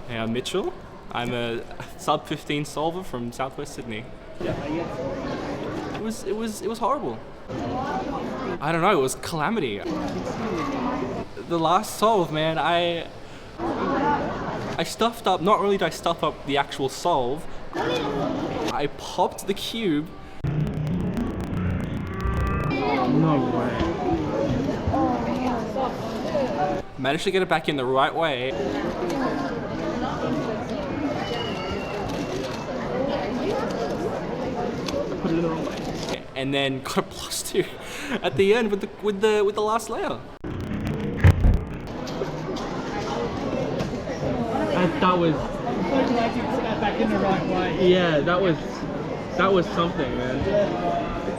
Hey, I'm Mitchell. I'm a sub 15 solver from Southwest Sydney. It was horrible. I don't know, it was calamity. The last solve, man, I stuffed up. Not only did I stuff up the actual solve, I popped the cube. No way. Managed to get it back in the right way. Put it in the wrong way. And then got a +2 at the end with the last layer. That was. Back in the right way. Yeah, that was something, man.